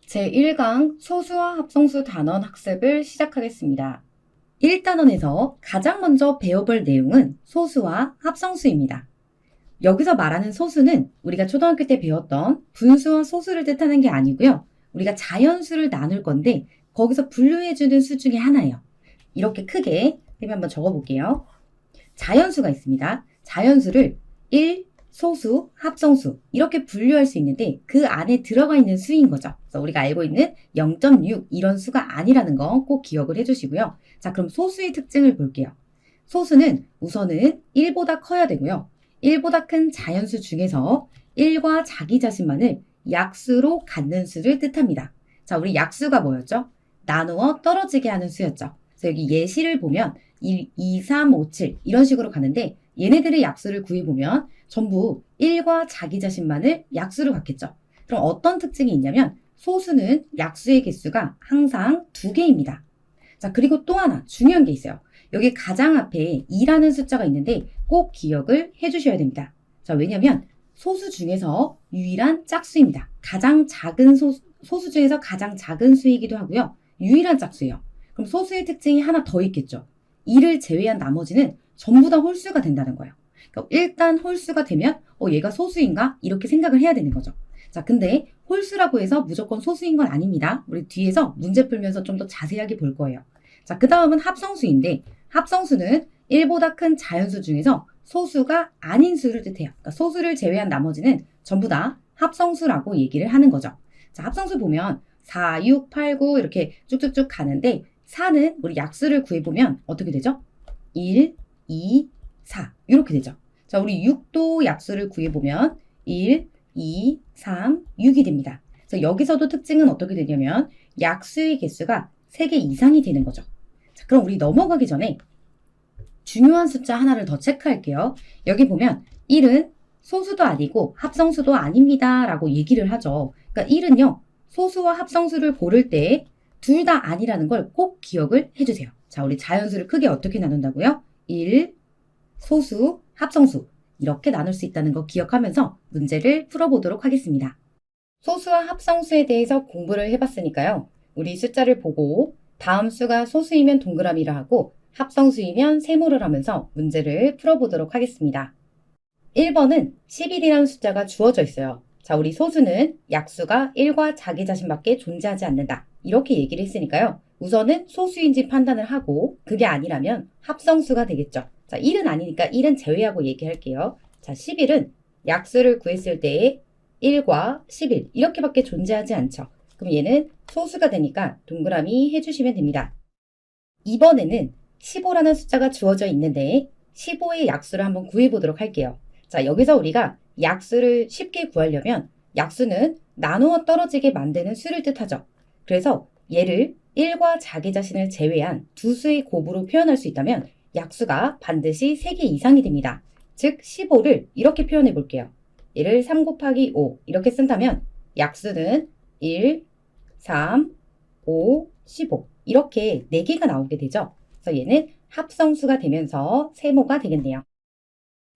제1강 소수와 합성수 단원 학습을 시작하겠습니다. 1단원에서 가장 먼저 배워볼 내용은 소수와 합성수입니다. 여기서 말하는 소수는 우리가 초등학교 때 배웠던 분수와 소수를 뜻하는 게 아니고요. 우리가 자연수를 나눌 건데 거기서 분류해주는 수 중에 하나예요. 이렇게 크게 한번 적어볼게요. 자연수가 있습니다. 자연수를 1, 소수, 합성수 이렇게 분류할 수 있는데 그 안에 들어가 있는 수인 거죠. 그래서 우리가 알고 있는 0.6 이런 수가 아니라는 거 꼭 기억을 해주시고요. 자, 그럼 소수의 특징을 볼게요. 소수는 우선은 1보다 커야 되고요. 1보다 큰 자연수 중에서 1과 자기 자신만을 약수로 갖는 수를 뜻합니다. 자, 우리 약수가 뭐였죠? 나누어 떨어지게 하는 수였죠. 그래서 여기 예시를 보면 1, 2, 3, 5, 7 이런 식으로 가는데 얘네들의 약수를 구해보면 전부 1과 자기 자신만을 약수로 갖겠죠. 그럼 어떤 특징이 있냐면 소수는 약수의 개수가 항상 2개입니다. 자, 그리고 또 하나 중요한 게 있어요. 여기 가장 앞에 2라는 숫자가 있는데 꼭 기억을 해주셔야 됩니다. 자, 왜냐면 소수 중에서 유일한 짝수입니다. 가장 작은 소수 중에서 가장 작은 수이기도 하고요. 유일한 짝수예요. 그럼 소수의 특징이 하나 더 있겠죠. 2를 제외한 나머지는 전부 다 홀수가 된다는 거예요. 그러니까 일단 홀수가 되면 얘가 소수인가? 이렇게 생각을 해야 되는 거죠. 자, 근데 홀수라고 해서 무조건 소수인 건 아닙니다. 우리 뒤에서 문제 풀면서 좀 더 자세하게 볼 거예요. 자, 그 다음은 합성수인데 합성수는 1보다 큰 자연수 중에서 소수가 아닌 수를 뜻해요. 그러니까 소수를 제외한 나머지는 전부 다 합성수라고 얘기를 하는 거죠. 자, 합성수 보면 4, 6, 8, 9 이렇게 쭉쭉쭉 가는데 4는 우리 약수를 구해보면 어떻게 되죠? 1, 2, 4 이렇게 되죠. 자, 우리 6도 약수를 구해보면 1, 2, 3, 6이 됩니다. 그래서 여기서도 특징은 어떻게 되냐면 약수의 개수가 3개 이상이 되는 거죠. 자, 그럼 우리 넘어가기 전에 중요한 숫자 하나를 더 체크할게요. 여기 보면 1은 소수도 아니고 합성수도 아닙니다 라고 얘기를 하죠. 그러니까 1은요 소수와 합성수를 고를 때 둘 다 아니라는 걸 꼭 기억을 해주세요. 자, 우리 자연수를 크게 어떻게 나눈다고요? 1, 소수, 합성수 이렇게 나눌 수 있다는 거 기억하면서 문제를 풀어보도록 하겠습니다. 소수와 합성수에 대해서 공부를 해봤으니까요. 우리 숫자를 보고 다음 수가 소수이면 동그라미를 하고 합성수이면 세모를 하면서 문제를 풀어보도록 하겠습니다. 1번은 11이라는 숫자가 주어져 있어요. 자, 우리 소수는 약수가 1과 자기 자신밖에 존재하지 않는다. 이렇게 얘기를 했으니까요. 우선은 소수인지 판단을 하고 그게 아니라면 합성수가 되겠죠. 자, 1은 아니니까 1은 제외하고 얘기할게요. 자, 11은 약수를 구했을 때 1과 11 이렇게밖에 존재하지 않죠. 그럼 얘는 소수가 되니까 동그라미 해주시면 됩니다. 이번에는 15라는 숫자가 주어져 있는데 15의 약수를 한번 구해보도록 할게요. 자, 여기서 우리가 약수를 쉽게 구하려면 약수는 나누어 떨어지게 만드는 수를 뜻하죠. 그래서 얘를 1과 자기 자신을 제외한 두 수의 곱으로 표현할 수 있다면 약수가 반드시 3개 이상이 됩니다. 즉 15를 이렇게 표현해 볼게요. 얘를 3 곱하기 5 이렇게 쓴다면 약수는 1, 3, 5, 15 이렇게 4개가 나오게 되죠. 그래서 얘는 합성수가 되면서 세모가 되겠네요.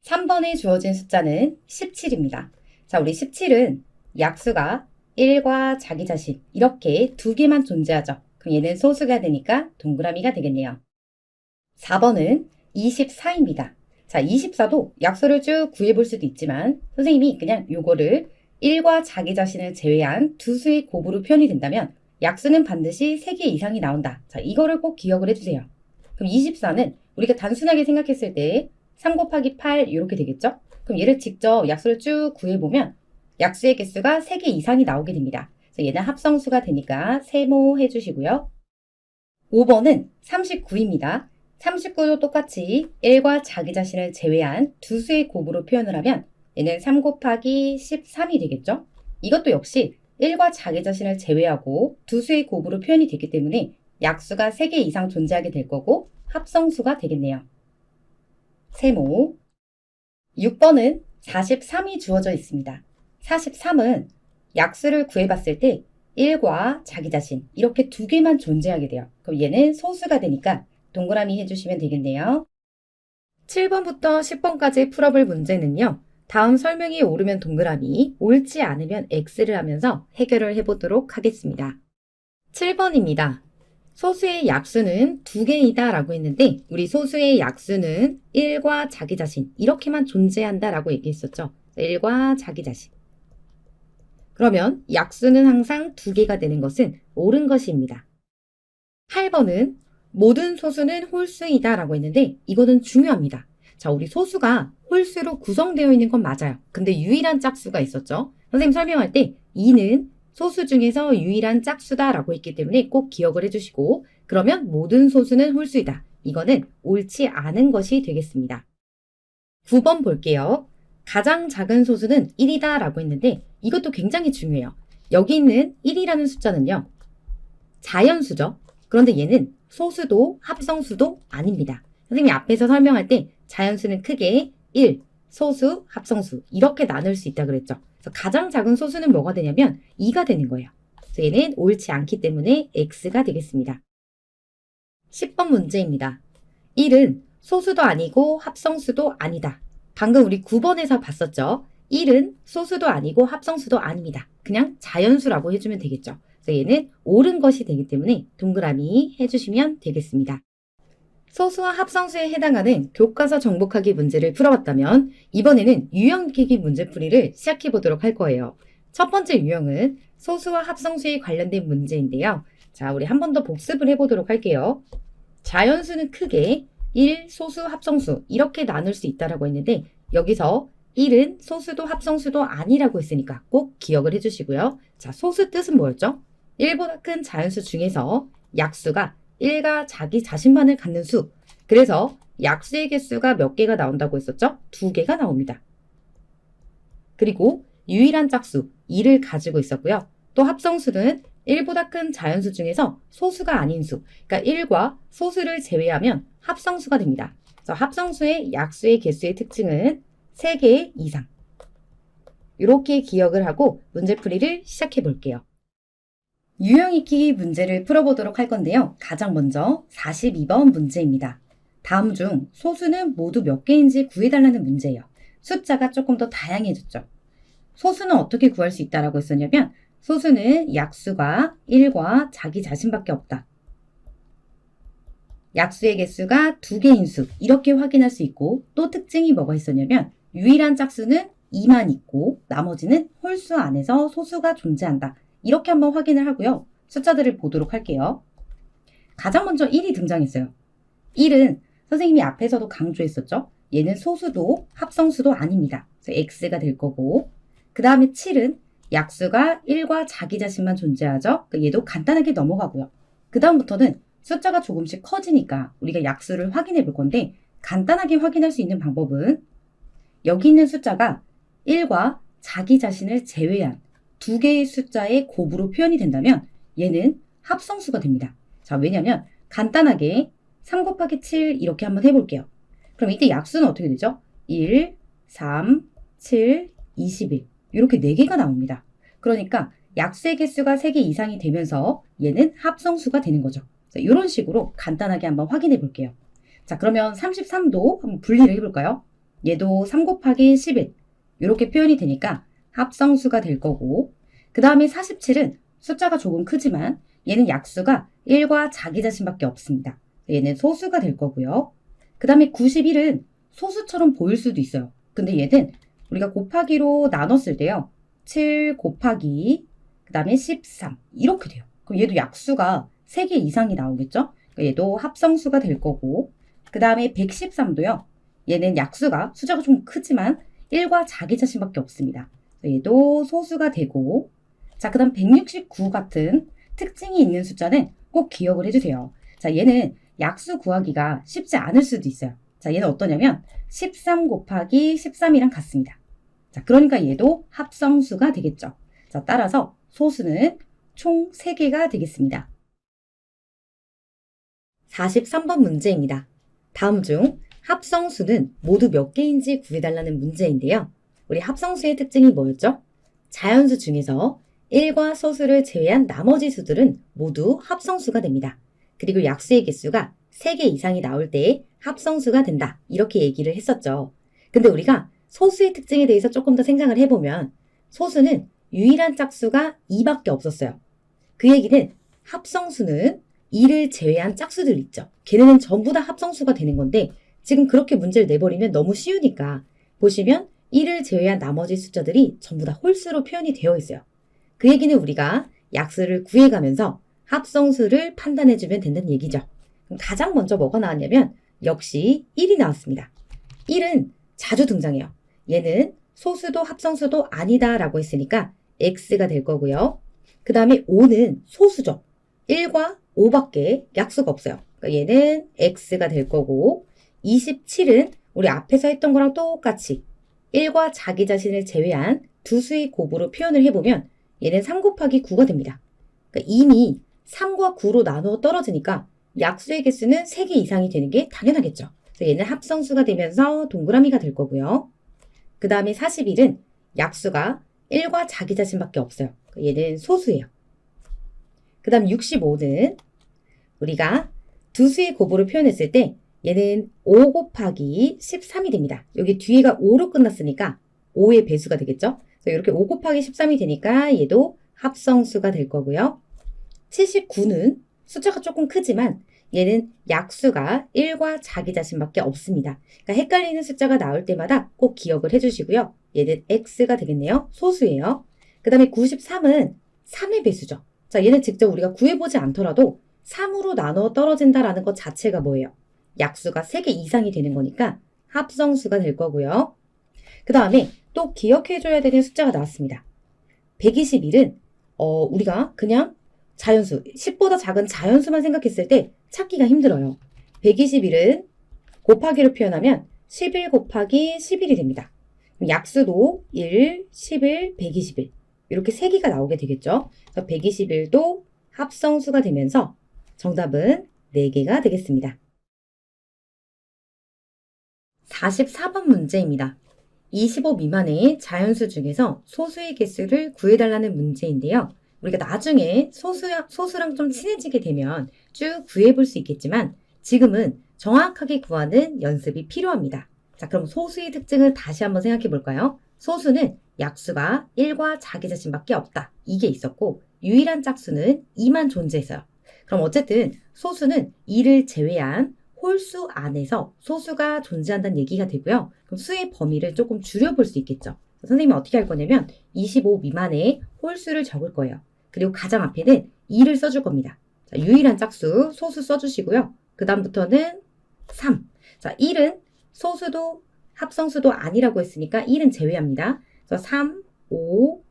3번에 주어진 숫자는 17입니다. 자, 우리 17은 약수가 1과 자기 자신 이렇게 2개만 존재하죠. 그럼 얘는 소수가 되니까 동그라미가 되겠네요. 4번은 24입니다. 자, 24도 약수를 쭉 구해볼 수도 있지만 선생님이 그냥 요거를 1과 자기 자신을 제외한 두 수의 곱으로 표현이 된다면 약수는 반드시 3개 이상이 나온다. 자, 이거를 꼭 기억을 해주세요. 그럼 24는 우리가 단순하게 생각했을 때 3 곱하기 8 이렇게 되겠죠? 그럼 얘를 직접 약수를 쭉 구해보면 약수의 개수가 3개 이상이 나오게 됩니다. 그래서 얘는 합성수가 되니까 세모 해주시고요. 5번은 39입니다. 39도 똑같이 1과 자기 자신을 제외한 두 수의 곱으로 표현을 하면 얘는 3 곱하기 13이 되겠죠? 이것도 역시 1과 자기 자신을 제외하고 두 수의 곱으로 표현이 되기 때문에 약수가 3개 이상 존재하게 될 거고 합성수가 되겠네요. 세모. 6번은 43이 주어져 있습니다. 43은 약수를 구해봤을 때 1과 자기 자신 이렇게 2개만 존재하게 돼요. 그럼 얘는 소수가 되니까 동그라미 해주시면 되겠네요. 7번부터 10번까지 풀어볼 문제는요. 다음 설명이 옳으면 동그라미, 옳지 않으면 X를 하면서 해결을 해보도록 하겠습니다. 7번입니다. 소수의 약수는 두 개이다 라고 했는데 우리 소수의 약수는 1과 자기 자신 이렇게만 존재한다 라고 얘기했었죠. 1과 자기 자신. 그러면 약수는 항상 두 개가 되는 것은 옳은 것입니다. 8번은 모든 소수는 홀수이다 라고 했는데 이거는 중요합니다. 자, 우리 소수가 홀수로 구성되어 있는 건 맞아요. 근데 유일한 짝수가 있었죠. 선생님 설명할 때 2는 소수 중에서 유일한 짝수다 라고 했기 때문에 꼭 기억을 해주시고 그러면 모든 소수는 홀수이다. 이거는 옳지 않은 것이 되겠습니다. 9번 볼게요. 가장 작은 소수는 1이다 라고 했는데 이것도 굉장히 중요해요. 여기 있는 1이라는 숫자는요. 자연수죠. 그런데 얘는 소수도 합성수도 아닙니다. 선생님이 앞에서 설명할 때 자연수는 크게 1, 소수, 합성수 이렇게 나눌 수 있다 그랬죠. 그래서 가장 작은 소수는 뭐가 되냐면 2가 되는 거예요. 그래서 얘는 옳지 않기 때문에 X가 되겠습니다. 10번 문제입니다. 1은 소수도 아니고 합성수도 아니다. 방금 우리 9번에서 봤었죠. 1은 소수도 아니고 합성수도 아닙니다. 그냥 자연수라고 해주면 되겠죠. 그래서 얘는 옳은 것이 되기 때문에 동그라미 해주시면 되겠습니다. 소수와 합성수에 해당하는 교과서 정복하기 문제를 풀어봤다면 이번에는 유형익히기 문제풀이를 시작해보도록 할 거예요. 첫 번째 유형은 소수와 합성수에 관련된 문제인데요. 자, 우리 한 번 더 복습을 해보도록 할게요. 자연수는 크게 1, 소수, 합성수 이렇게 나눌 수 있다고 했는데 여기서 1은 소수도 합성수도 아니라고 했으니까 꼭 기억을 해주시고요. 자, 소수 뜻은 뭐였죠? 1보다 큰 자연수 중에서 약수가 1과 자기 자신만을 갖는 수. 그래서 약수의 개수가 몇 개가 나온다고 했었죠? 2개가 나옵니다. 그리고 유일한 짝수 2를 가지고 있었고요. 또 합성수는 1보다 큰 자연수 중에서 소수가 아닌 수. 그러니까 1과 소수를 제외하면 합성수가 됩니다. 그래서 합성수의 약수의 개수의 특징은 3개 이상. 이렇게 기억을 하고 문제풀이를 시작해 볼게요. 유형 익히기 문제를 풀어보도록 할 건데요. 가장 먼저 42번 문제입니다. 다음 중 소수는 모두 몇 개인지 구해달라는 문제예요. 숫자가 조금 더 다양해졌죠. 소수는 어떻게 구할 수 있다라고 했었냐면 소수는 약수가 1과 자기 자신밖에 없다. 약수의 개수가 2개인 수 이렇게 확인할 수 있고 또 특징이 뭐가 있었냐면 유일한 짝수는 2만 있고 나머지는 홀수 안에서 소수가 존재한다. 이렇게 한번 확인을 하고요. 숫자들을 보도록 할게요. 가장 먼저 1이 등장했어요. 1은 선생님이 앞에서도 강조했었죠. 얘는 소수도 합성수도 아닙니다. 그래서 X가 될 거고 그 다음에 7은 약수가 1과 자기 자신만 존재하죠. 얘도 간단하게 넘어가고요. 그 다음부터는 숫자가 조금씩 커지니까 우리가 약수를 확인해 볼 건데 간단하게 확인할 수 있는 방법은 여기 있는 숫자가 1과 자기 자신을 제외한 2개의 숫자의 곱으로 표현이 된다면 얘는 합성수가 됩니다. 자, 왜냐면 간단하게 3 곱하기 7 이렇게 한번 해볼게요. 그럼 이때 약수는 어떻게 되죠? 1, 3, 7, 21 이렇게 4개가 나옵니다. 그러니까 약수의 개수가 3개 이상이 되면서 얘는 합성수가 되는 거죠. 이런 식으로 간단하게 한번 확인해 볼게요. 자, 그러면 33도 한번 분리를 해볼까요? 얘도 3 곱하기 11 이렇게 표현이 되니까 합성수가 될 거고 그 다음에 47은 숫자가 조금 크지만 얘는 약수가 1과 자기 자신밖에 없습니다. 얘는 소수가 될 거고요. 그 다음에 91은 소수처럼 보일 수도 있어요. 근데 얘는 우리가 곱하기로 나눴을 때요. 7 곱하기 그 다음에 13 이렇게 돼요. 그럼 얘도 약수가 3개 이상이 나오겠죠? 그러니까 얘도 합성수가 될 거고 그 다음에 113도요. 얘는 약수가 숫자가 좀 크지만 1과 자기 자신밖에 없습니다. 얘도 소수가 되고 자, 그 다음 169 같은 특징이 있는 숫자는 꼭 기억을 해주세요. 자, 얘는 약수 구하기가 쉽지 않을 수도 있어요. 자, 얘는 어떠냐면 13 곱하기 13이랑 같습니다. 자, 그러니까 얘도 합성수가 되겠죠. 자, 따라서 소수는 총 3개가 되겠습니다. 43번 문제입니다. 다음 중 합성수는 모두 몇 개인지 구해달라는 문제인데요. 우리 합성수의 특징이 뭐였죠? 자연수 중에서 1과 소수를 제외한 나머지 수들은 모두 합성수가 됩니다. 그리고 약수의 개수가 3개 이상이 나올 때 합성수가 된다. 이렇게 얘기를 했었죠. 근데 우리가 소수의 특징에 대해서 조금 더 생각을 해보면 소수는 유일한 짝수가 2밖에 없었어요. 그 얘기는 합성수는 2를 제외한 짝수들 있죠. 걔네는 전부 다 합성수가 되는 건데 지금 그렇게 문제를 내버리면 너무 쉬우니까 보시면 1을 제외한 나머지 숫자들이 전부 다 홀수로 표현이 되어 있어요. 그 얘기는 우리가 약수를 구해가면서 합성수를 판단해주면 된다는 얘기죠. 그럼 가장 먼저 뭐가 나왔냐면 역시 1이 나왔습니다. 1은 자주 등장해요. 얘는 소수도 합성수도 아니다 라고 했으니까 X가 될 거고요. 그 다음에 5는 소수죠. 1과 5밖에 약수가 없어요. 그러니까 얘는 X가 될 거고 27은 우리 앞에서 했던 거랑 똑같이 1과 자기 자신을 제외한 두 수의 곱으로 표현을 해보면 얘는 3 곱하기 9가 됩니다. 그러니까 이미 3과 9로 나누어 떨어지니까 약수의 개수는 3개 이상이 되는 게 당연하겠죠. 그래서 얘는 합성수가 되면서 동그라미가 될 거고요. 그 다음에 41은 약수가 1과 자기 자신밖에 없어요. 얘는 소수예요. 그 다음 65는 우리가 두 수의 곱으로 표현했을 때 얘는 5 곱하기 13이 됩니다. 여기 뒤에가 5로 끝났으니까 5의 배수가 되겠죠. 그래서 이렇게 5 곱하기 13이 되니까 얘도 합성수가 될 거고요. 79는 숫자가 조금 크지만 얘는 약수가 1과 자기 자신밖에 없습니다. 그러니까 헷갈리는 숫자가 나올 때마다 꼭 기억을 해주시고요. 얘는 X가 되겠네요. 소수예요. 그 다음에 93은 3의 배수죠. 자, 얘는 직접 우리가 구해보지 않더라도 3으로 나눠 떨어진다라는 것 자체가 뭐예요? 약수가 3개 이상이 되는 거니까 합성수가 될 거고요. 그 다음에 또 기억해줘야 되는 숫자가 나왔습니다. 121은 우리가 그냥 자연수, 10보다 작은 자연수만 생각했을 때 찾기가 힘들어요. 121은 곱하기로 표현하면 11 곱하기 11이 됩니다. 약수도 1, 11, 121 이렇게 3개가 나오게 되겠죠. 121도 합성수가 되면서 정답은 4개가 되겠습니다. 44번 문제입니다. 25 미만의 자연수 중에서 소수의 개수를 구해달라는 문제인데요. 우리가 나중에 소수랑 좀 친해지게 되면 쭉 구해볼 수 있겠지만 지금은 정확하게 구하는 연습이 필요합니다. 자, 그럼 소수의 특징을 다시 한번 생각해 볼까요? 소수는 약수가 1과 자기 자신밖에 없다. 이게 있었고 유일한 짝수는 2만 존재했어요. 그럼 어쨌든 소수는 2를 제외한 홀수 안에서 소수가 존재한다는 얘기가 되고요. 그럼 수의 범위를 조금 줄여볼 수 있겠죠. 선생님이 어떻게 할 거냐면 25 미만의 홀수를 적을 거예요. 그리고 가장 앞에는 2를 써줄 겁니다. 자, 유일한 짝수 소수 써주시고요. 그 다음부터는 3. 자, 1은 소수도 합성수도 아니라고 했으니까 1은 제외합니다. 그래서 3, 5,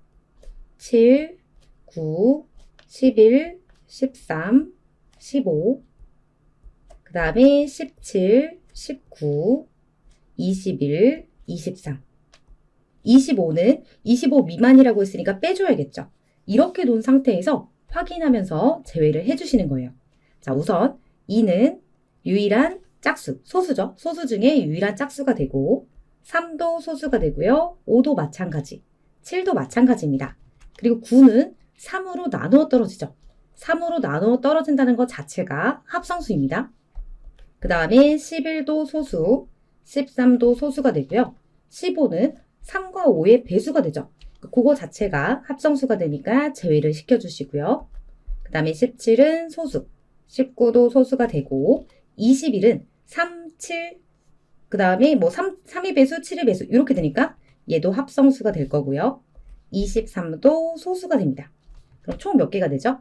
7, 9, 11, 13, 15, 그 다음에 17, 19, 21, 23. 25는 25 미만이라고 했으니까 빼줘야겠죠. 이렇게 놓은 상태에서 확인하면서 제외를 해주시는 거예요. 자, 우선 2는 유일한 짝수, 소수죠. 소수 중에 유일한 짝수가 되고 3도 소수가 되고요. 5도 마찬가지, 7도 마찬가지입니다. 그리고 9는 3으로 나누어 떨어지죠. 3으로 나누어 떨어진다는 것 자체가 합성수입니다. 그 다음에 11도 소수, 13도 소수가 되고요. 15는 3과 5의 배수가 되죠. 그거 자체가 합성수가 되니까 제외를 시켜주시고요. 그 다음에 17은 소수, 19도 소수가 되고 21은 3, 7, 그 다음에 뭐 3의 배수, 7의 배수 이렇게 되니까 얘도 합성수가 될 거고요. 23도 소수가 됩니다. 그럼 총 몇 개가 되죠?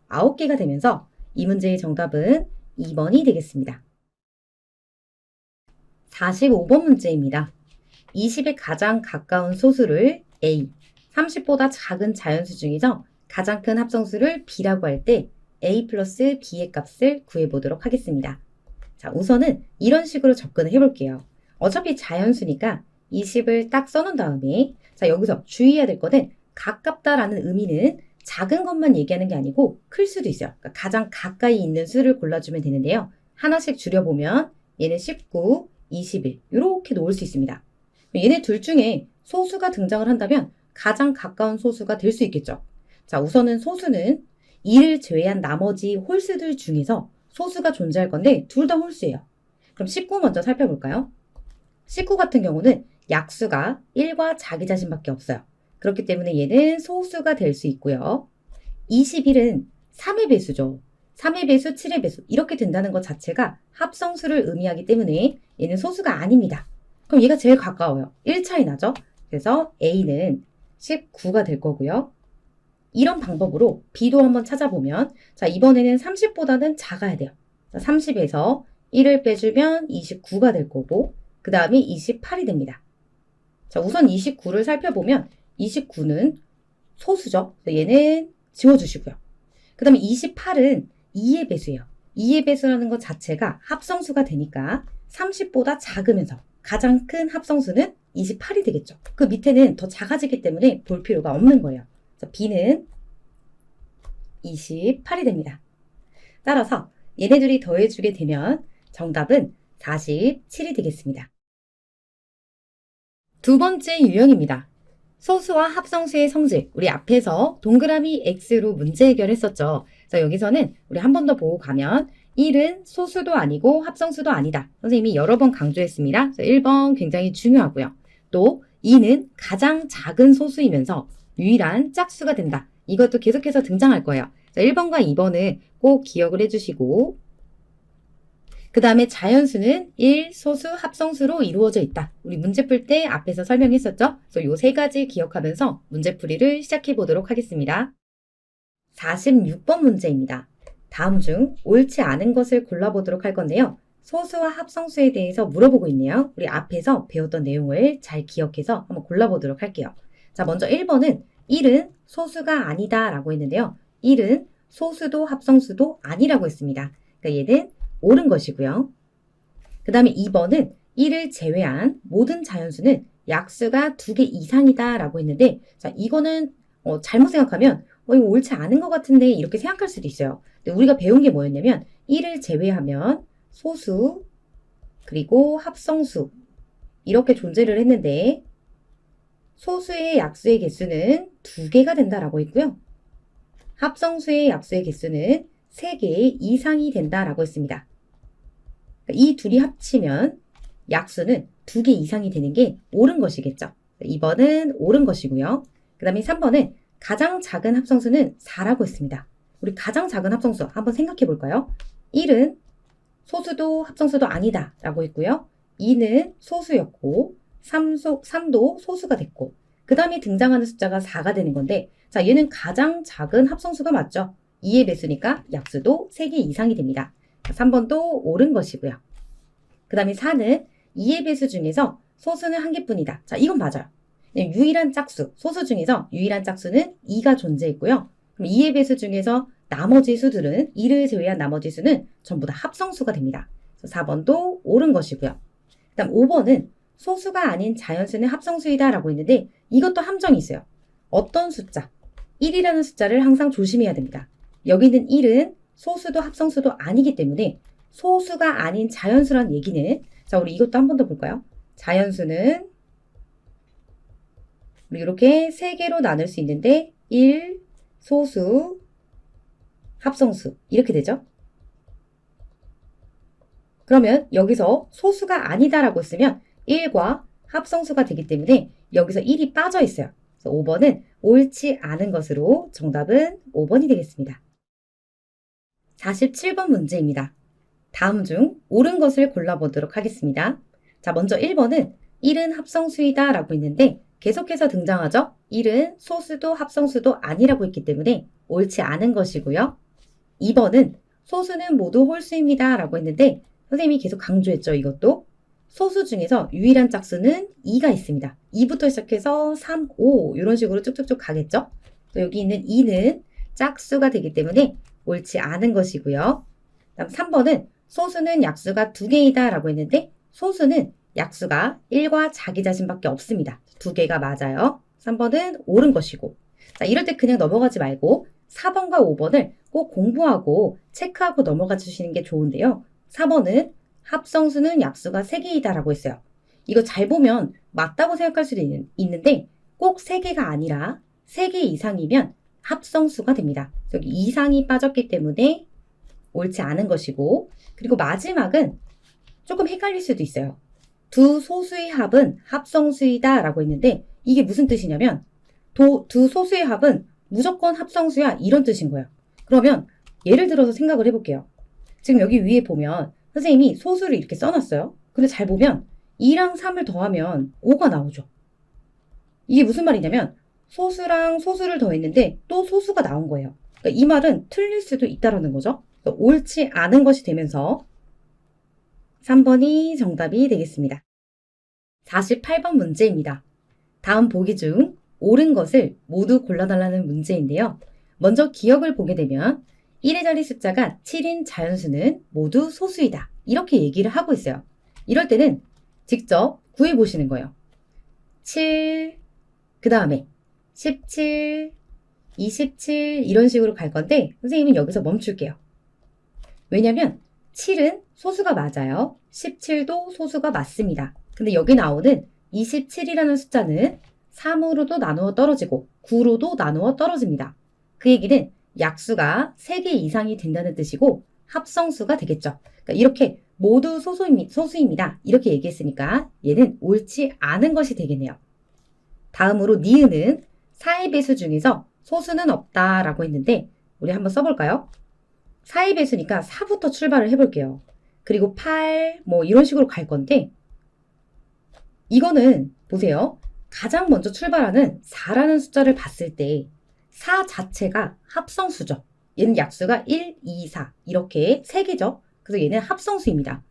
9개가 되면서 이 문제의 정답은 2번이 되겠습니다. 45번 문제입니다. 20에 가장 가까운 소수를 A, 30보다 작은 자연수 중에서 가장 큰 합성수를 B라고 할 때 A 플러스 B의 값을 구해보도록 하겠습니다. 자, 우선은 이런 식으로 접근을 해볼게요. 어차피 자연수니까 20을 딱 써놓은 다음에 자, 여기서 주의해야 될 거는 가깝다라는 의미는 작은 것만 얘기하는 게 아니고 클 수도 있어요. 그러니까 가장 가까이 있는 수를 골라주면 되는데요. 하나씩 줄여보면 얘는 19, 21 이렇게 놓을 수 있습니다. 얘네 둘 중에 소수가 등장을 한다면 가장 가까운 소수가 될 수 있겠죠. 자, 우선은 소수는 2를 제외한 나머지 홀수들 중에서 소수가 존재할 건데 둘 다 홀수예요. 그럼 19 먼저 살펴볼까요? 19 같은 경우는 약수가 1과 자기 자신밖에 없어요. 그렇기 때문에 얘는 소수가 될 수 있고요. 21은 3의 배수죠. 3의 배수, 7의 배수 이렇게 된다는 것 자체가 합성수를 의미하기 때문에 얘는 소수가 아닙니다. 그럼 얘가 제일 가까워요. 1 차이 나죠? 그래서 A는 19가 될 거고요. 이런 방법으로 B도 한번 찾아보면 자 이번에는 30보다는 작아야 돼요. 30에서 1을 빼주면 29가 될 거고 그 다음에 28이 됩니다. 자 우선 29를 살펴보면 29는 소수죠. 얘는 지워주시고요. 그 다음에 28은 2의 배수예요. 2의 배수라는 것 자체가 합성수가 되니까 30보다 작으면서 가장 큰 합성수는 28이 되겠죠. 그 밑에는 더 작아지기 때문에 볼 필요가 없는 거예요. 그래서 B는 28이 됩니다. 따라서 얘네들이 더해주게 되면 정답은 47이 되겠습니다. 두 번째 유형입니다. 소수와 합성수의 성질, 우리 앞에서 동그라미 X로 문제 해결했었죠. 그래서 여기서는 우리 한 번 더 보고 가면 1은 소수도 아니고 합성수도 아니다. 선생님이 여러 번 강조했습니다. 그래서 1번 굉장히 중요하고요. 또 2는 가장 작은 소수이면서 유일한 짝수가 된다. 이것도 계속해서 등장할 거예요. 1번과 2번은 꼭 기억을 해주시고 그 다음에 자연수는 1, 소수, 합성수로 이루어져 있다. 우리 문제 풀 때 앞에서 설명했었죠? 그래서 요 세 가지 기억하면서 문제풀이를 시작해 보도록 하겠습니다. 46번 문제입니다. 다음 중 옳지 않은 것을 골라보도록 할 건데요. 소수와 합성수에 대해서 물어보고 있네요. 우리 앞에서 배웠던 내용을 잘 기억해서 한번 골라보도록 할게요. 자, 먼저 1번은 1은 소수가 아니다 라고 했는데요. 1은 소수도 합성수도 아니라고 했습니다. 그러니까 얘는 옳은 것이고요. 그 다음에 2번은 1을 제외한 모든 자연수는 약수가 2개 이상이다 라고 했는데 자 이거는 잘못 생각하면 이거 옳지 않은 것 같은데 이렇게 생각할 수도 있어요. 근데 우리가 배운 게 뭐였냐면 1을 제외하면 소수 그리고 합성수 이렇게 존재를 했는데 소수의 약수의 개수는 2개가 된다라고 했고요. 합성수의 약수의 개수는 3개 이상이 된다라고 했습니다. 이 둘이 합치면 약수는 2개 이상이 되는 게 옳은 것이겠죠. 2번은 옳은 것이고요. 그 다음에 3번은 가장 작은 합성수는 4라고 했습니다. 우리 가장 작은 합성수 한번 생각해 볼까요? 1은 소수도 합성수도 아니다 라고 했고요. 2는 소수였고 3도 소수가 됐고 그 다음에 등장하는 숫자가 4가 되는 건데 자 얘는 가장 작은 합성수가 맞죠? 2의 배수니까 약수도 3개 이상이 됩니다. 3번도 옳은 것이고요. 그 다음에 4는 2의 배수 중에서 소수는 1개뿐이다. 자, 이건 맞아요. 유일한 짝수, 소수 중에서 유일한 짝수는 2가 존재했고요. 그럼 2의 배수 중에서 나머지 수들은 2를 제외한 나머지 수는 전부 다 합성수가 됩니다. 그래서 4번도 옳은 것이고요. 그 다음 5번은 소수가 아닌 자연수는 합성수이다 라고 했는데 이것도 함정이 있어요. 어떤 숫자? 1이라는 숫자를 항상 조심해야 됩니다. 여기 있는 1은 소수도 합성수도 아니기 때문에 소수가 아닌 자연수란 얘기는 자 우리 이것도 한 번 더 볼까요? 자연수는 우리 이렇게 3개로 나눌 수 있는데 1, 소수, 합성수 이렇게 되죠? 그러면 여기서 소수가 아니다라고 쓰면 1과 합성수가 되기 때문에 여기서 1이 빠져 있어요. 그래서 5번은 옳지 않은 것으로 정답은 5번이 되겠습니다. 47번 문제입니다. 다음 중 옳은 것을 골라보도록 하겠습니다. 자, 먼저 1번은 1은 합성수이다 라고 했는데 계속해서 등장하죠? 1은 소수도 합성수도 아니라고 했기 때문에 옳지 않은 것이고요. 2번은 소수는 모두 홀수입니다 라고 했는데 선생님이 계속 강조했죠. 이것도 소수 중에서 유일한 짝수는 2가 있습니다. 2부터 시작해서 3, 5 이런 식으로 쭉쭉쭉 가겠죠? 여기 있는 2는 짝수가 되기 때문에 옳지 않은 것이고요. 다음 3번은 소수는 약수가 2개이다 라고 했는데 소수는 약수가 1과 자기 자신밖에 없습니다. 2개가 맞아요. 3번은 옳은 것이고 자 이럴 때 그냥 넘어가지 말고 4번과 5번을 꼭 공부하고 체크하고 넘어가 주시는 게 좋은데요. 4번은 합성수는 약수가 3개이다 라고 했어요. 이거 잘 보면 맞다고 생각할 수도 있는데 꼭 3개가 아니라 3개 이상이면 합성수가 됩니다. 여기 이상이 빠졌기 때문에 옳지 않은 것이고 그리고 마지막은 조금 헷갈릴 수도 있어요. 두 소수의 합은 합성수이다 라고 했는데 이게 무슨 뜻이냐면 두 소수의 합은 무조건 합성수야 이런 뜻인 거예요. 그러면 예를 들어서 생각을 해볼게요. 지금 여기 위에 보면 선생님이 소수를 이렇게 써놨어요. 근데 잘 보면 2랑 3을 더하면 5가 나오죠. 이게 무슨 말이냐면 소수랑 소수를 더했는데 또 소수가 나온 거예요. 그러니까 이 말은 틀릴 수도 있다라는 거죠. 그러니까 옳지 않은 것이 되면서 3번이 정답이 되겠습니다. 48번 문제입니다. 다음 보기 중 옳은 것을 모두 골라달라는 문제인데요. 먼저 기억을 보게 되면 1의 자리 숫자가 7인 자연수는 모두 소수이다. 이렇게 얘기를 하고 있어요. 이럴 때는 직접 구해보시는 거예요. 7, 그 다음에 17, 27 이런 식으로 갈 건데 선생님은 여기서 멈출게요. 왜냐면 7은 소수가 맞아요. 17도 소수가 맞습니다. 근데 여기 나오는 27이라는 숫자는 3으로도 나누어 떨어지고 9로도 나누어 떨어집니다. 그 얘기는 약수가 3개 이상이 된다는 뜻이고 합성수가 되겠죠. 그러니까 이렇게 모두 소수입니다. 이렇게 얘기했으니까 얘는 옳지 않은 것이 되겠네요. 다음으로 니은은 4의 배수 중에서 소수는 없다라고 했는데 우리 한번 써볼까요? 4의 배수니까 4부터 출발을 해볼게요. 그리고 8, 뭐 이런 식으로 갈 건데 이거는 보세요. 가장 먼저 출발하는 4라는 숫자를 봤을 때 4 자체가 합성수죠. 얘는 약수가 1, 2, 4 이렇게 3개죠. 그래서 얘는 합성수입니다.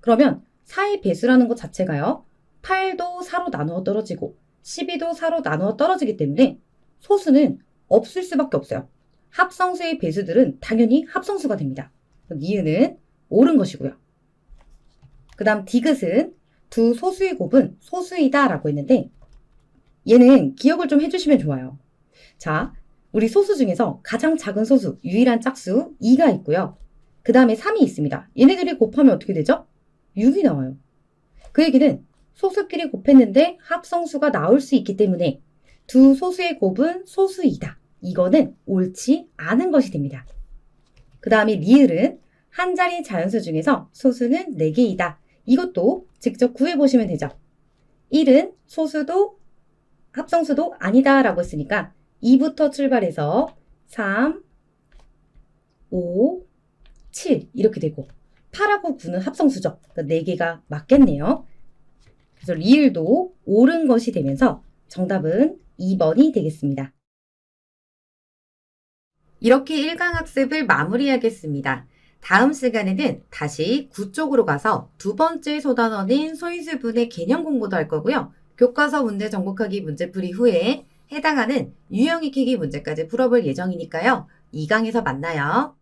그러면 4의 배수라는 것 자체가요. 8도 4로 나누어 떨어지고 12도 4로 나누어 떨어지기 때문에 소수는 없을 수밖에 없어요. 합성수의 배수들은 당연히 합성수가 됩니다. 니은은 옳은 것이고요. 그 다음 디귿은 두 소수의 곱은 소수이다 라고 했는데 얘는 기억을 좀 해주시면 좋아요. 자, 우리 소수 중에서 가장 작은 소수, 유일한 짝수 2가 있고요. 그 다음에 3이 있습니다. 얘네들이 곱하면 어떻게 되죠? 6이 나와요. 그 얘기는 소수끼리 곱했는데 합성수가 나올 수 있기 때문에 두 소수의 곱은 소수이다. 이거는 옳지 않은 것이 됩니다. 그 다음에 리을은 한 자리 자연수 중에서 소수는 4개이다. 이것도 직접 구해보시면 되죠. 1은 소수도 합성수도 아니다 라고 했으니까 2부터 출발해서 3, 5, 7 이렇게 되고 8하고 9는 합성수죠. 그러니까 4개가 맞겠네요. 그래서 리을도 옳은 것이 되면서 정답은 2번이 되겠습니다. 이렇게 1강 학습을 마무리하겠습니다. 다음 시간에는 다시 9 쪽으로 가서 두 번째 소단원인 소인수분의 개념 공부도 할 거고요. 교과서 문제 정복하기 문제풀이 후에 해당하는 유형 익히기 문제까지 풀어볼 예정이니까요. 2강에서 만나요.